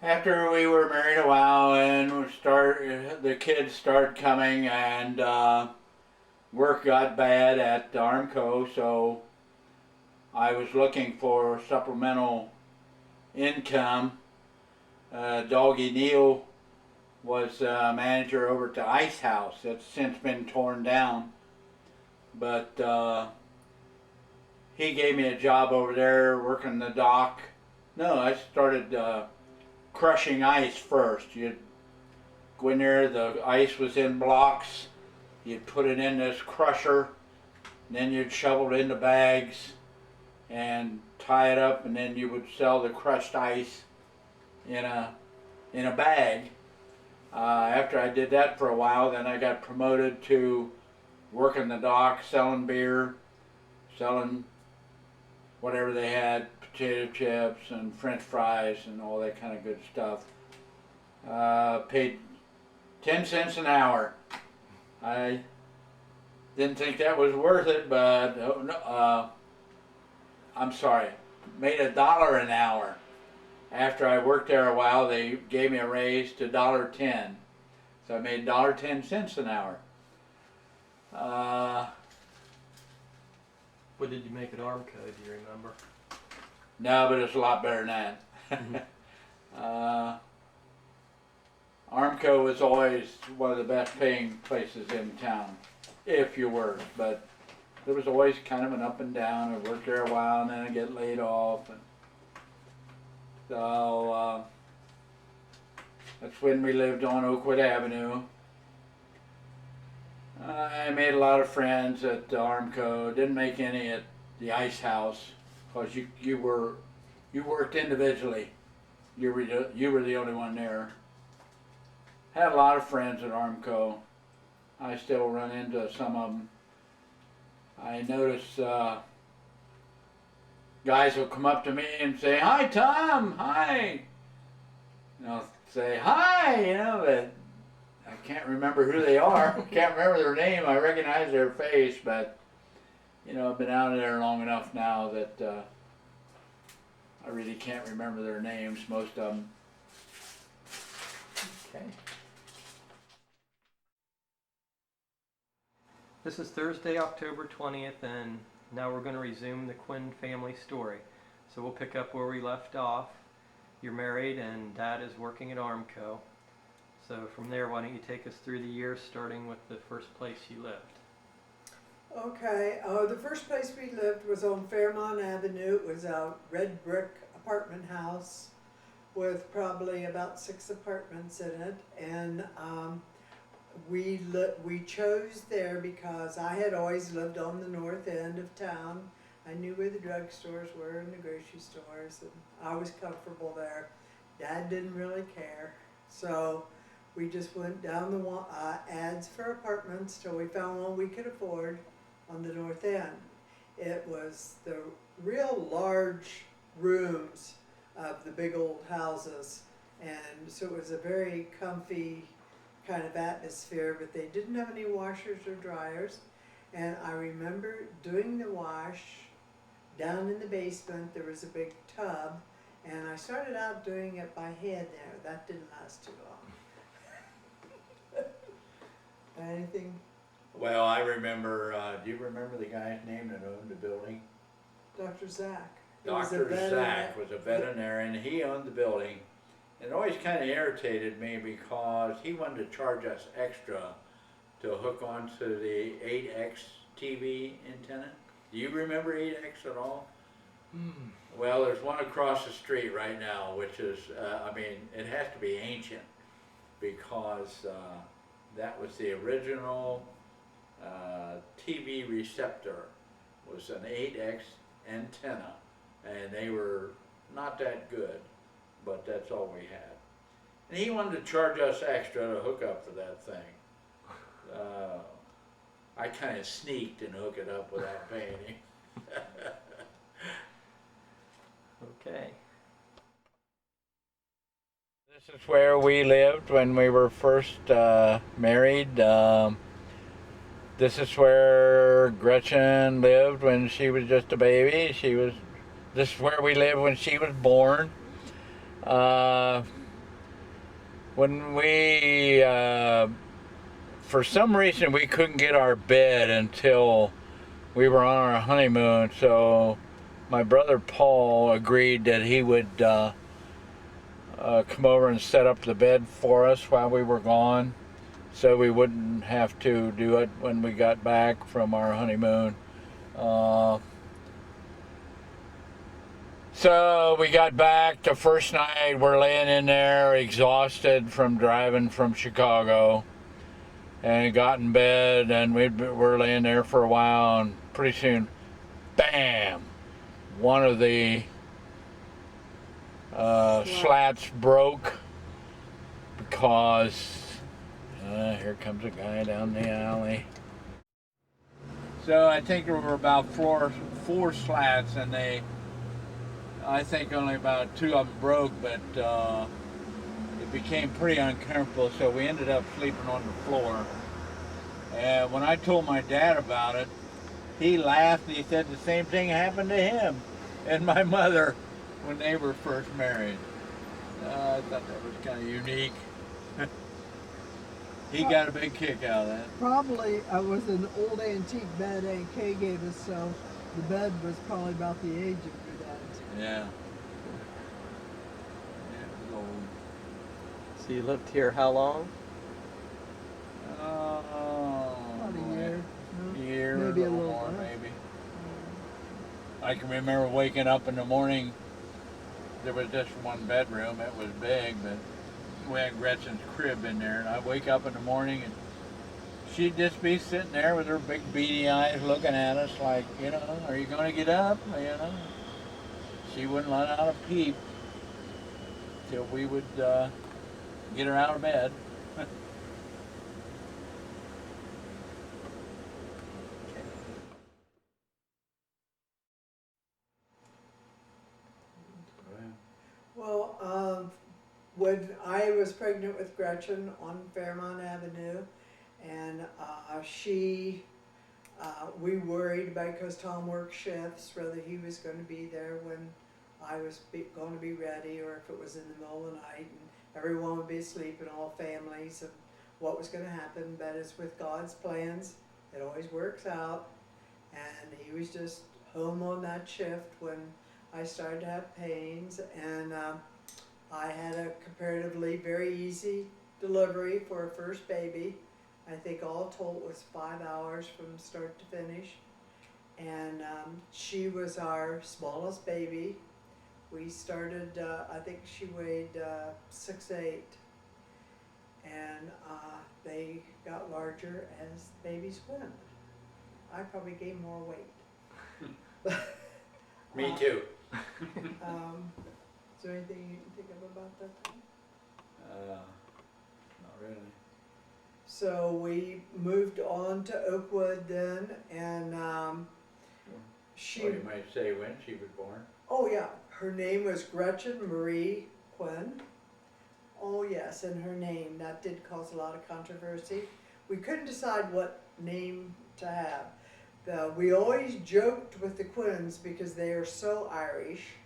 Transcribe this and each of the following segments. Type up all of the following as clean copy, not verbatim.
After we were married a while and the kids started coming and work got bad at Armco, so I was looking for supplemental income. Doggy Neal was manager over at the Ice House. That's since been torn down, but he gave me a job over there working the dock. No, I started crushing ice first. You'd go in there, the ice was in blocks, you'd put it in this crusher, and then you'd shovel it into bags and tie it up, and then you would sell the crushed ice in a bag. After I did that for a while, then I got promoted to working the dock, selling beer, selling whatever they had, potato chips and French fries and all that kind of good stuff. Paid 10 cents an hour. I didn't think that was worth it, but I'm sorry, made $1 an hour. After I worked there a while, they gave me a raise to $1.10. So I made $1.10 an hour. What did you make at Armco, do you remember? No, but it's a lot better than that. Armco was always one of the best paying places in town, if you worked, but there was always kind of an up and down. I worked there a while and then I get laid off. And so that's when we lived on Oakwood Avenue. I made a lot of friends at Armco. Didn't make any at the Ice House because you worked individually. You were the only one there. Had a lot of friends at Armco. I still run into some of them. I notice guys will come up to me and say, "Hi, Tom. Hi." And I'll say, "Hi," but I can't remember who they are. I can't remember their name. I recognize their face, but I've been out there long enough now that I really can't remember their names, most of them. Okay. This is Thursday, October 20th, and now we're going to resume the Quinn family story. So we'll pick up where we left off. You're married and Dad is working at Armco. So from there, why don't you take us through the years, starting with the first place you lived? Okay, the first place we lived was on Fairmont Avenue. It was a red brick apartment house with probably about 6 apartments in it, and we chose there because I had always lived on the north end of town. I knew where the drugstores were and the grocery stores, and I was comfortable there. Dad didn't really care, so we just went down the ads for apartments till we found one we could afford on the north end. It was the real large rooms of the big old houses, and so it was a very comfy kind of atmosphere, but they didn't have any washers or dryers. And I remember doing the wash down in the basement. There was a big tub, and I started out doing it by hand there. That didn't last too long. Anything? Well, I remember, do you remember the guy's name that owned the building? Dr. Zach. Dr. Zach was a veterinarian. He owned the building. It always kind of irritated me because he wanted to charge us extra to hook onto the 8X TV antenna. Do you remember 8X at all? Well, there's one across the street right now, which is, it has to be ancient because that was the original TV receptor, was an 8X antenna, and they were not that good, but that's all we had. And he wanted to charge us extra to hook up to that thing. I kind of sneaked and hooked it up without paying him. Okay. This is where we lived when we were first married. This is where Gretchen lived when she was just a baby. This is where we lived when she was born. when we, for some reason, we couldn't get our bed until we were on our honeymoon. So my brother Paul agreed that he would come over and set up the bed for us while we were gone, so we wouldn't have to do it when we got back from our honeymoon. So we got back the first night, we're laying in there exhausted from driving from Chicago, and got in bed, and we're laying there for a while, and pretty soon, bam, one of the slats broke, because here comes a guy down the alley. So I think there were about four slats, and I think only about 2 of them broke, but it became pretty uncomfortable, so we ended up sleeping on the floor. And when I told my dad about it, he laughed, and he said the same thing happened to him and my mother when they were first married. I thought that was kind of unique. He got a big kick out of that. Probably it was an old antique bed A.K. gave us, so the bed was probably about the age of your dad's. Yeah. It was old. So you lived here how long? About a year. No? Year, Maybe a or little more, less. maybe. I can remember waking up in the morning. There was just one bedroom. It was big, but we had Gretchen's crib in there. And I'd wake up in the morning, and she'd just be sitting there with her big beady eyes looking at us like, are you going to get up? She wouldn't let out a peep till we would get her out of bed. Well, when I was pregnant with Gretchen on Fairmont Avenue, and we worried about, because Tom worked shifts, whether he was going to be there when I was going to be ready, or if it was in the middle of the night, and everyone would be asleep, and all families, and what was going to happen. But it's with God's plans, it always works out. And he was just home on that shift when I started to have pains, and I had a comparatively very easy delivery for a first baby. I think all told it was 5 hours from start to finish, and she was our smallest baby. We started, I think she weighed 6'8", and they got larger as babies went. I probably gained more weight. Me too. Is there anything you can think of about that? Not really. So we moved on to Oakwood then, and You might say when she was born. Oh yeah, her name was Gretchen Marie Quinn. Oh yes, and her name, that did cause a lot of controversy. We couldn't decide what name to have. We always joked with the Quinns because they are so Irish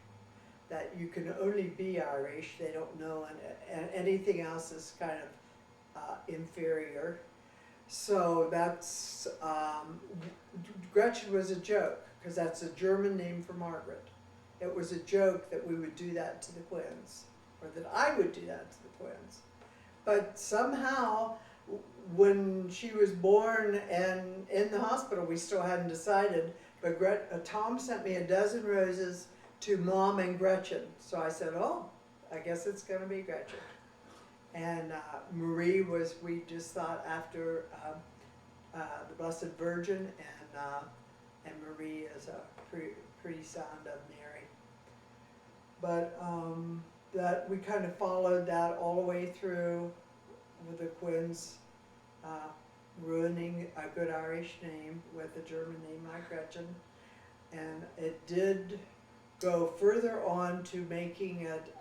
that you can only be Irish. They don't know, and anything else is kind of inferior. So that's, Gretchen was a joke, because that's a German name for Margaret. It was a joke that we would do that to the Quinns, or that I would do that to the Quinns. But somehow, when she was born and in the hospital, we still hadn't decided, but Tom sent me a dozen roses to Mom and Gretchen. So I said, oh, I guess it's going to be Gretchen. And Marie was, we just thought after the Blessed Virgin, and Marie is a pretty sound of Mary. But that we kind of followed that all the way through with the Quinns ruining a good Irish name with a German name like Gretchen. And it did go further on to making it,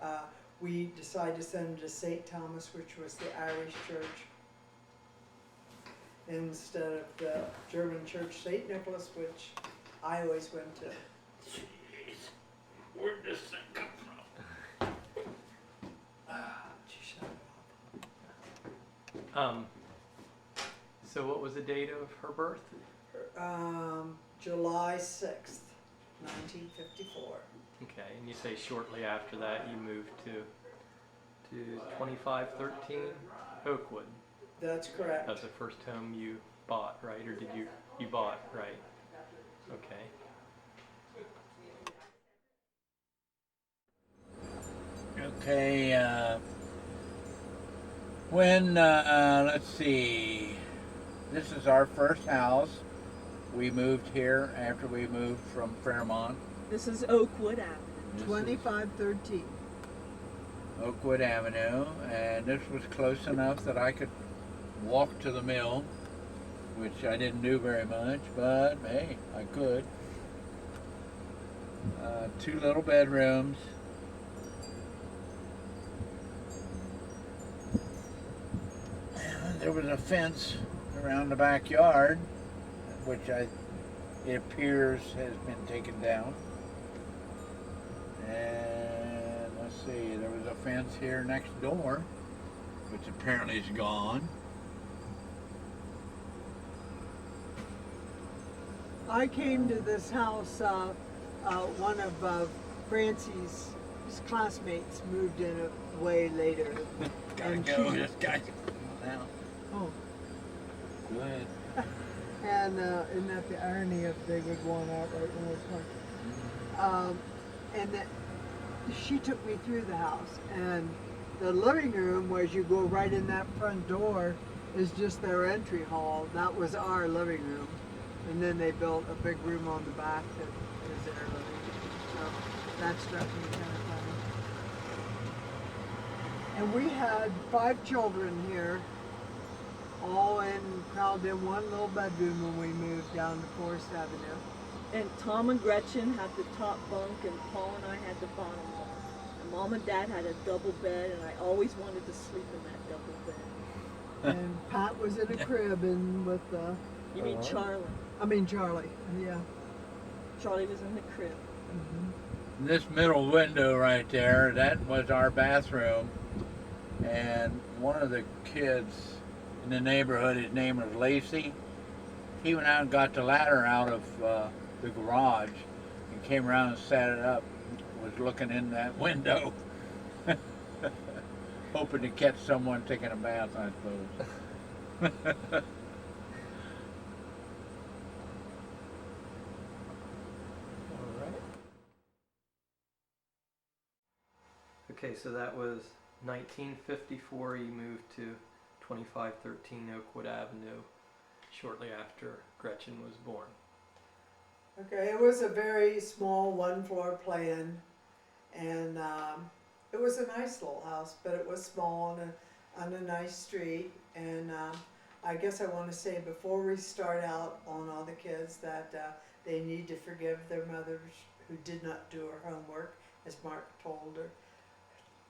we decided to send it to St. Thomas, which was the Irish church, instead of the German church, St. Nicholas, which I always went to. Jeez, where'd this thing come from? She shut it off. So what was the date of her birth? July 6th, 1954. Okay, and you say shortly after that you moved to 2513 Oakwood. That's correct. That's the first home you bought, right? Or did you bought, right? Okay. Okay, let's see, this is our first house. We moved here after we moved from Fairmont. This is Oakwood Avenue. This is 2513. Oakwood Avenue, and this was close enough that I could walk to the mill, which I didn't do very much, but hey, I could. 2 little bedrooms. There was a fence around the backyard, which it appears has been taken down. And let's see, there was a fence here next door, which apparently is gone. I came to this house, one of Francie's classmates moved in way later. Gotta And go, she- this guy. Now, Oh, go ahead. and isn't that the irony of they would want out right when it was hard? And that she took me through the house, and the living room, where you go right in that front door, is just their entry hall. That was our living room, and then they built a big room on the back that is their living room. So that struck me kind of funny. And we had 5 children here, all crowded in one little bedroom when we moved down to Forest Avenue. And Tom and Gretchen had the top bunk, and Paul and I had the bottom bunk. And Mom and Dad had a double bed, and I always wanted to sleep in that double bed. And Pat was in a crib and with You mean Charlie? Charlie, yeah. Charlie was in the crib. This middle window right there, that was our bathroom. And one of the kids in the neighborhood, his name was Lacey, he went out and got the ladder out of the garage and came around and sat it up, was looking in that window, hoping to catch someone taking a bath, I suppose. All right. Okay, so that was 1954. You moved to 2513 Oakwood Avenue shortly after Gretchen was born. Okay, it was a very small 1-floor plan, and it was a nice little house, but it was small on a nice street. And I guess I want to say before we start out on all the kids that they need to forgive their mothers who did not do her homework, as Mark told her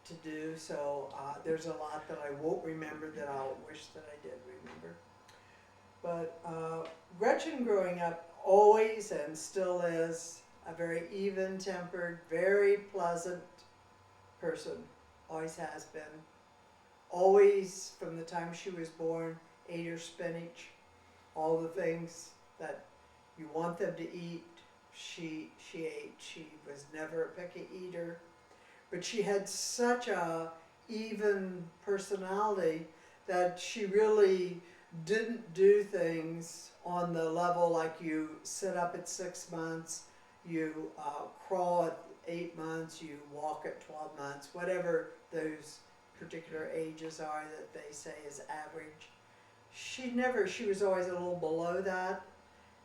to do. So there's a lot that I won't remember that I'll wish that I did remember. But Gretchen growing up always and still is a very even-tempered, very pleasant person. Always has been. Always, from the time she was born, ate her spinach. All the things that you want them to eat, she ate. She was never a picky eater. But she had such a even personality that she really didn't do things on the level like you sit up at 6 months, you crawl at 8 months, you walk at 12 months, whatever those particular ages are that they say is average. She was always a little below that,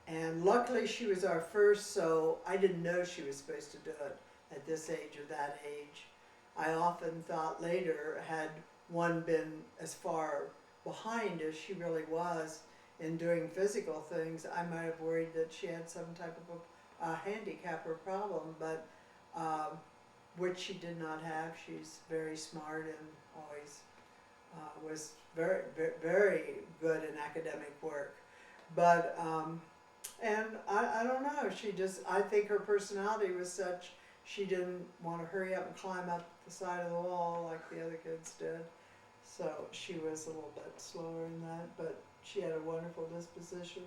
and luckily she was our first, so I didn't know she was supposed to do it at this age or that age. I often thought later, had one been as far behind as she really was in doing physical things, I might have worried that she had some type of a handicap or problem, but which she did not have. She's very smart and always was very, very, very good in academic work. But, and I don't know, I think her personality was such, she didn't want to hurry up and climb up the side of the wall like the other kids did. So she was a little bit slower in that, but she had a wonderful disposition.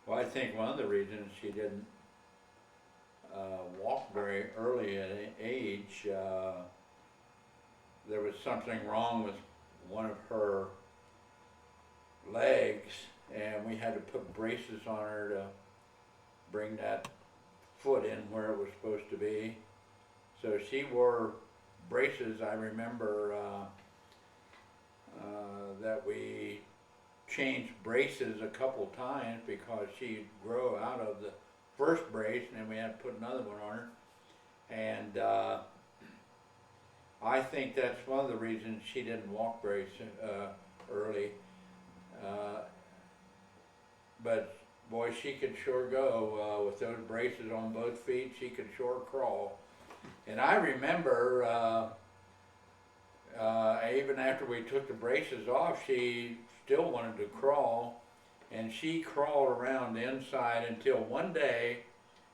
Well, I think one of the reasons she didn't walk very early at age, there was something wrong with one of her legs, and we had to put braces on her to bring that foot in where it was supposed to be. So she wore braces. I remember that we changed braces a couple times because she'd grow out of the first brace, and then we had to put another one on her. And I think that's one of the reasons she didn't walk very early. But boy, she could sure go with those braces on both feet. She could sure crawl. And I remember even after we took the braces off, she still wanted to crawl, and she crawled around the inside until one day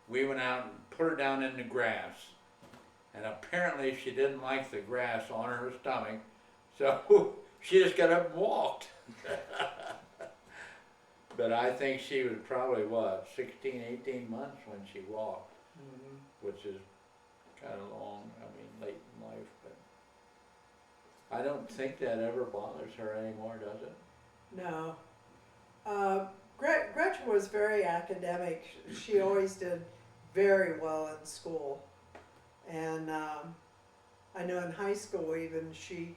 we went out and put her down in the grass. And apparently she didn't like the grass on her stomach, so she just got up and walked. But I think she was probably, what, 16, 18 months when she walked, which is kind of long, I mean, late in life. But I don't think that ever bothers her anymore, does it? No. Gretchen was very academic. She always did very well in school. And I know in high school even she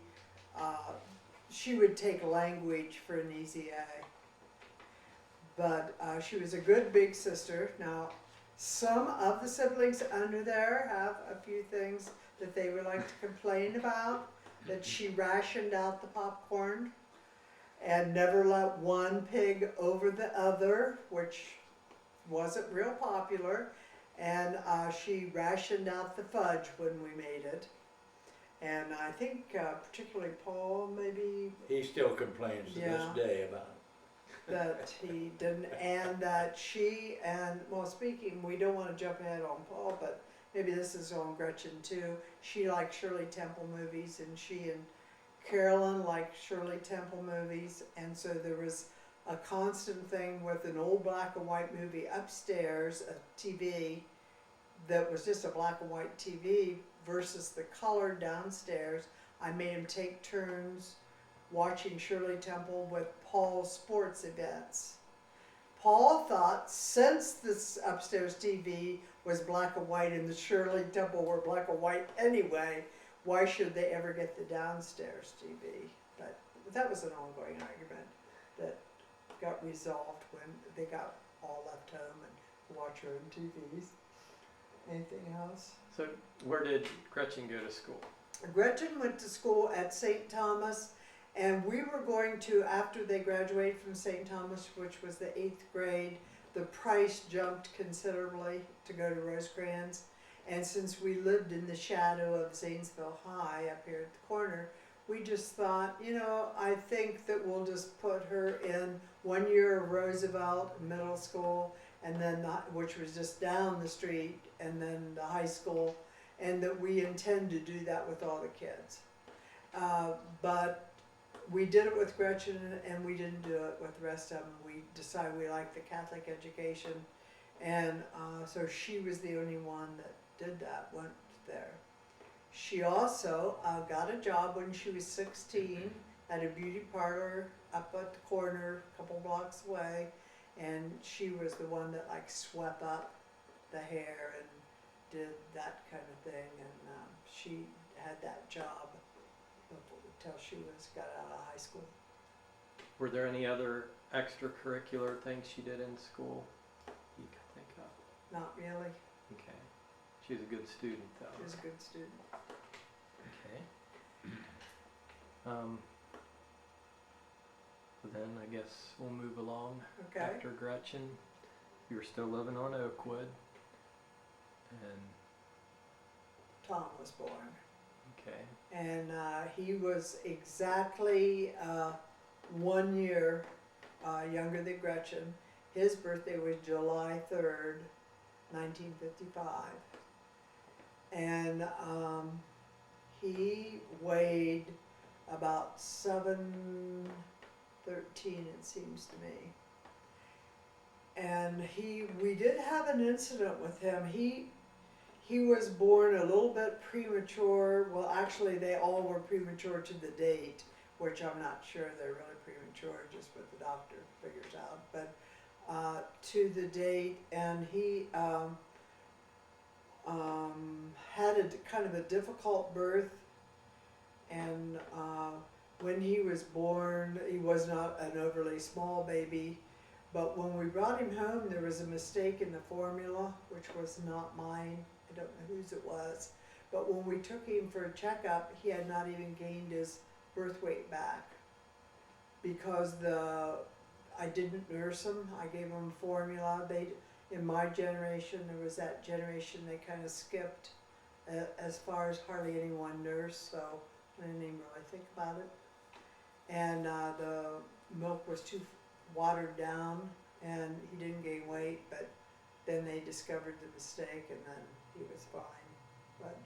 would take language for an easy A. But she was a good big sister. Now, some of the siblings under there have a few things that they would like to complain about, that she rationed out the popcorn and never let one pig over the other, which wasn't real popular. And she rationed out the fudge when we made it. And I think particularly Paul, maybe, He still complains to this day about it. that he didn't, and that she, and, well, speaking, we don't want to jump ahead on Paul, but maybe this is on Gretchen too. She liked Shirley Temple movies, and she and Carolyn liked Shirley Temple movies, and so there was a constant thing with an old black and white movie upstairs, a TV that was just a black and white TV versus the color downstairs. I made him take turns watching Shirley Temple with Paul's sports events. Paul thought since this upstairs TV was black and white and the Shirley Temple were black and white anyway, why should they ever get the downstairs TV? But that was an ongoing argument that got resolved when they got all left home and watch their own TVs. Anything else? So where did Gretchen go to school? Gretchen went to school at St. Thomas, and we were going to, after they graduated from St. Thomas, which was the 8th grade, the price jumped considerably to go to Rosecrans. And since we lived in the shadow of Zanesville High up here at the corner, we just thought, you know, I think that we'll just put her in 1 year of Roosevelt Middle School, and then which was just down the street, and then the high school, and that we intend to do that with all the kids. But we did it with Gretchen, and we didn't do it with the rest of them. We decided we liked the Catholic education, and so she was the only one that did that, went there. She also got a job when she was 16 at a beauty parlor up at the corner, a couple blocks away, and she was the one that like swept up the hair and did that kind of thing, and she had that job until she got out of high school. Were there any other extracurricular things she did in school you could think of? Not really. Okay. She was a good student though. She was a good student. Okay. Then I guess we'll move along. Okay. After Gretchen, you were still living on Oakwood, and Tom was born. okay, And he was exactly 1 year younger than Gretchen. His birthday was July 3rd, 1955. And he weighed about 7:13, it seems to me. And we did have an incident with him. He was born a little bit premature. Well, actually, they all were premature to the date, which I'm not sure they're really premature, just what the doctor figures out. But to the date, and he had a kind of a difficult birth, and when he was born, he was not an overly small baby. But when we brought him home, there was a mistake in the formula, which was not mine. I don't know whose it was. But when we took him for a checkup, he had not even gained his birth weight back. Because I didn't nurse him, I gave him formula. In my generation, there was that generation they kind of skipped as far as hardly anyone nursed, so I didn't even really think about it. And the milk was too watered down, and he didn't gain weight, but then they discovered the mistake, and then he was fine. But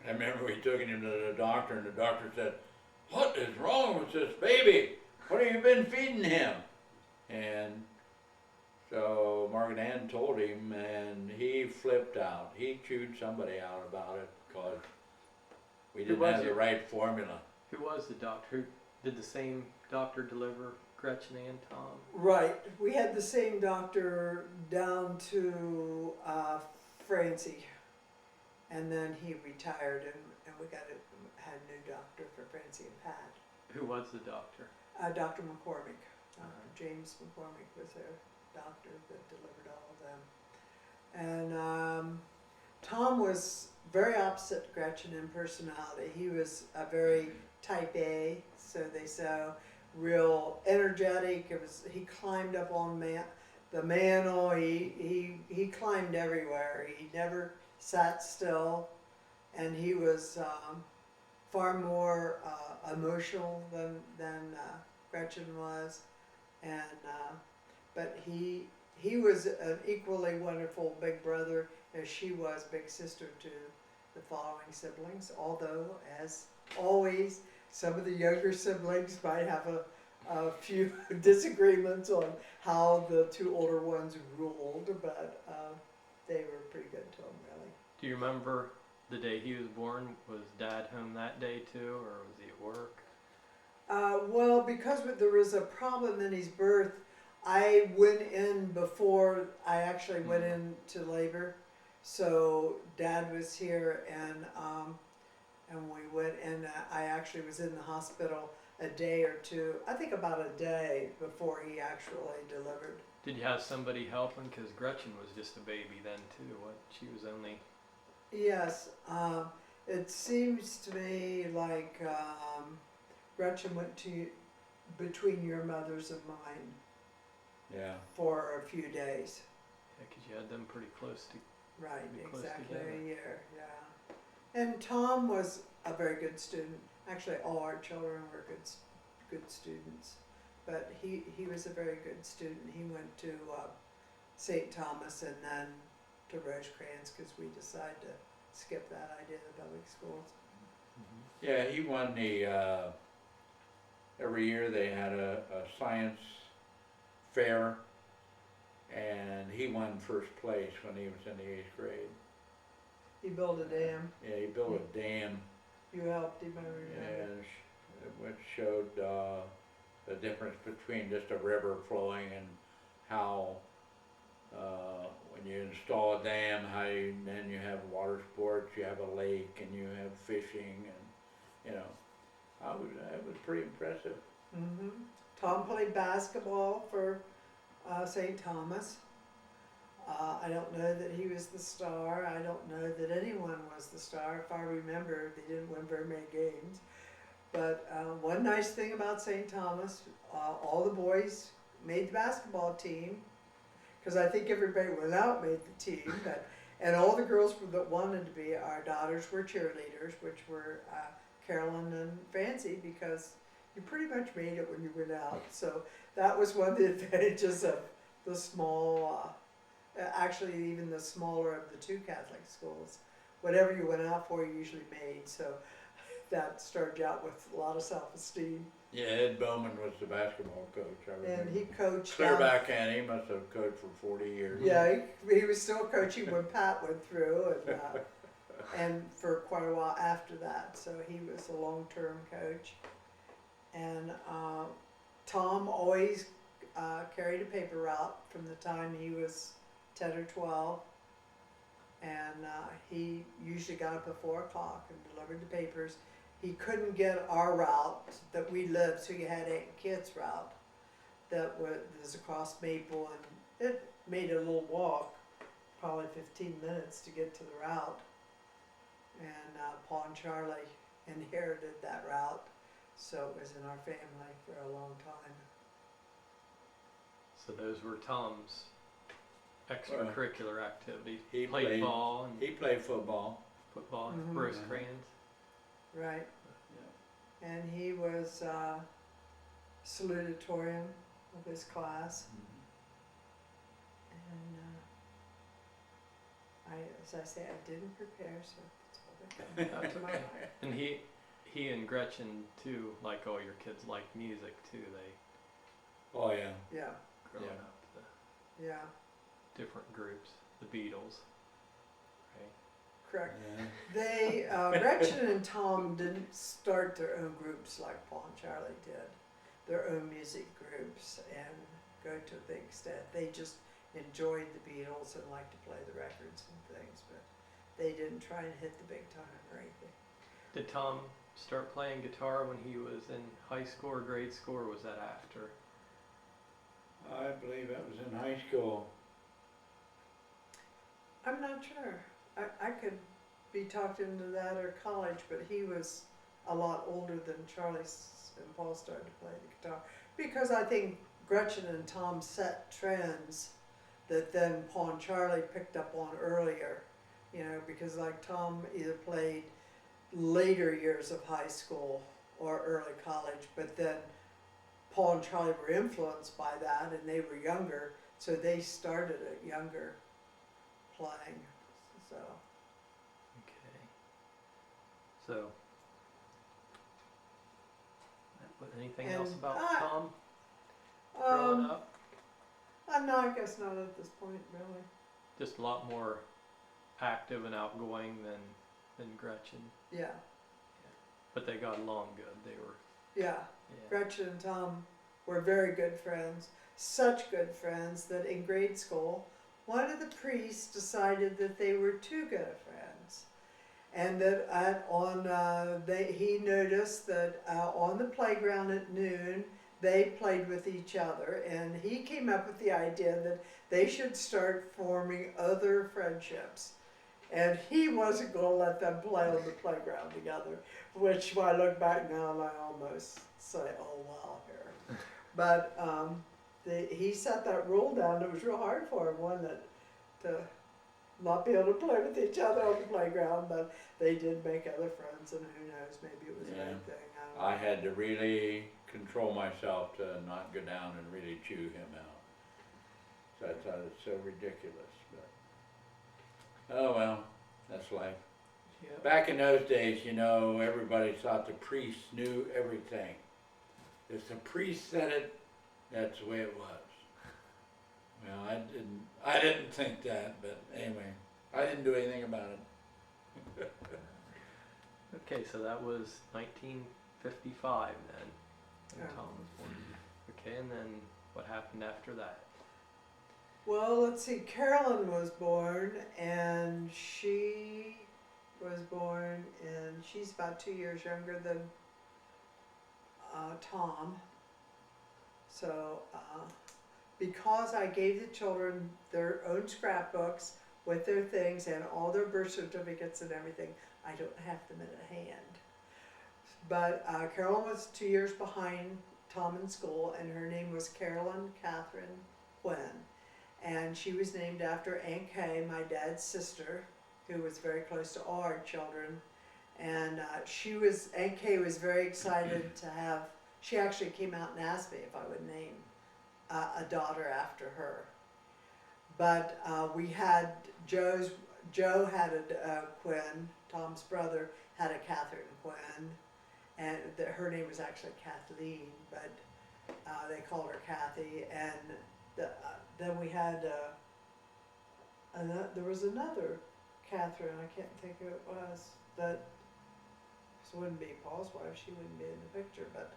I remember we took him to the doctor, and the doctor said, "What is wrong with this baby? What have you been feeding him?" And so Margaret Ann told him, and he flipped out. He chewed somebody out about it because we didn't have the right formula. Who was the doctor? Did the same doctor deliver Gretchen and Tom? right, we had the same doctor down to Francie, and then he retired, and we had a new doctor for Francie and Pat. Who was the doctor? Dr. McCormick. James McCormick was their doctor that delivered all of them. And Tom was very opposite Gretchen in personality. He was a very type A, so they saw, real energetic. He climbed up on the mantle. He climbed everywhere. He never sat still, and he was far more emotional than Gretchen was. And but he was an equally wonderful big brother as she was big sister to the following siblings. Although, as always, some of the younger siblings might have a few disagreements on how the two older ones ruled, but they were pretty good to him, really. Do you remember the day he was born? Was Dad home that day too, or was he at work? Well, because there was a problem in his birth, I went in before I actually went into labor. So Dad was here, and we went, and I actually was in the hospital a day or two, I think about a day before he actually delivered. Did you have somebody helping? Because Gretchen was just a baby then too. She was only... Yes, it seems to me like Gretchen went between your mother's and mine. Yeah. For a few days. Yeah, because you had them pretty close to... Right, close exactly together. a year, yeah. And Tom was a very good student. Actually, all our children were good students. But he was a very good student. He went to St. Thomas and then to Rosecrans because we decided to skip that idea of the public schools. Mm-hmm. Yeah, he won the, every year they had a science fair, and he won first place when he was in the 8th grade. He built a dam. Yeah, he built a dam, You helped him, I remember. and which showed the difference between just a river flowing and how when you install a dam, then you have water sports, you have a lake, and you have fishing, and you know, it was pretty impressive. Mm-hmm. Tom played basketball for St. Thomas. I don't know that he was the star. I don't know that anyone was the star. If I remember, they didn't win very many games. But one nice thing about St. Thomas, all the boys made the basketball team, because I think everybody without made the team. And all the girls that wanted to be, our daughters were cheerleaders, which were Carolyn and Fancy, because you pretty much made it when you went out. So that was one of the advantages of the small, actually even the smaller of the two Catholic schools. Whatever you went out for, you usually made. So that started you out with a lot of self-esteem. Yeah, Ed Bowman was the basketball coach. I remember. And he coached Clear down- back and he must have coached for 40 years. Yeah, he was still coaching when Pat went through, and for quite a while after that. So he was a long-term coach. And Tom always carried a paper route from the time he was 10 or 12. And he usually got up at 4 o'clock and delivered the papers. He couldn't get our route that we lived, so he had Aunt Kit's route that was across Maple, and it made a little walk, probably 15 minutes to get to the route. And Paul and Charlie inherited that route, so it was in our family for a long time. So those were Tom's extracurricular activities. He Played played- ball and He played football. football, Mhm. Rosecrans. Right. Yeah. And he was salutatorian of his class. And as I say, I didn't prepare, so it's all that comes That's to my okay. mind. And he and Gretchen too, like all your kids, like music too. They Oh yeah. Yeah, growing Yeah. up the yeah, different groups, the Beatles, right? correct. Yeah. They, Gretchen and Tom didn't start their own groups like Paul and Charlie did, their own music groups and go to the extent. They just enjoyed the Beatles and liked to play the records and things, but they didn't try and hit the big time or anything. Did Tom start playing guitar when he was in high school or grade school, or was that after? I believe that was in high school. I'm not sure. I could be talked into that or college, but he was a lot older than Charlie and Paul started to play the guitar. Because I think Gretchen and Tom set trends that then Paul and Charlie picked up on earlier. You know, because like Tom either played later years of high school or early college, but then Paul and Charlie were influenced by that and they were younger, so they started it younger playing. So Okay. So, anything else And about I- Tom growing um, up? no, I guess not at this point really. Just a lot more active and outgoing than Gretchen, Yeah, but they got along good. They were, yeah. yeah. Gretchen and Tom were very good friends, such good friends that in grade school, one of the priests decided that they were too good of friends. And that he noticed that on the playground at noon, they played with each other, and he came up with the idea that they should start forming other friendships. And he wasn't going to let them play on the playground together, which when I look back now, and I almost say, oh wow, here. But he set that rule down. It was real hard for him, wasn't it, to not be able to play with each other on the playground, but they did make other friends, and who knows, maybe it was a Yeah. good thing. I don't I know. had to really control myself to not go down and really chew him out. So I thought it was so ridiculous, but oh well, that's life. Yeah. Back in those days, you know, everybody thought the priests knew everything. If the priest said it, that's the way it was. Well, I didn't think that, but anyway, I didn't do anything about it. Okay, so that was 1955 then, when Yeah. Tom was born. Okay, and then what happened after that? Well, let's see. Carolyn was born, and she was born, and she's about 2 years younger than Tom. So, because I gave the children their own scrapbooks with their things and all their birth certificates and everything, I don't have them in hand. But Carolyn was 2 years behind Tom in school, and her name was Carolyn Catherine Quinn. And she was named after Aunt Kay, my dad's sister, who was very close to all our children. And Aunt Kay was very excited to have, she actually came out and asked me if I would name a daughter after her. But we had Joe had a Quinn, Tom's brother. had a Catherine Quinn, and her name was actually Kathleen, but they called her Kathy. And then we had there was another Catherine, I can't think who it was, that this wouldn't be Paul's wife, she wouldn't be in the picture, but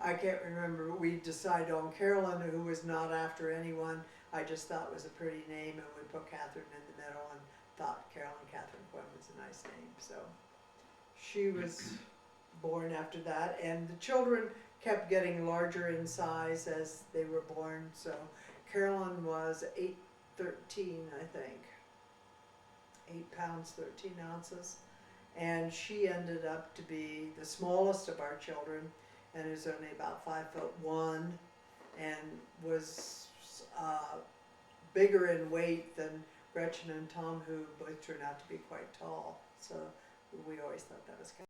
I can't remember. We decided on Carolyn, who was not after anyone. I just thought it was a pretty name, and we put Catherine in the middle and thought Carolyn Catherine Quinn was a nice name. So she was born after that, and the children kept getting larger in size as they were born. So Carolyn was 8'13", I think, 8 pounds 13 ounces, and she ended up to be the smallest of our children, and is only about 5'1", and was bigger in weight than Gretchen and Tom, who both turned out to be quite tall. So we always thought that was kind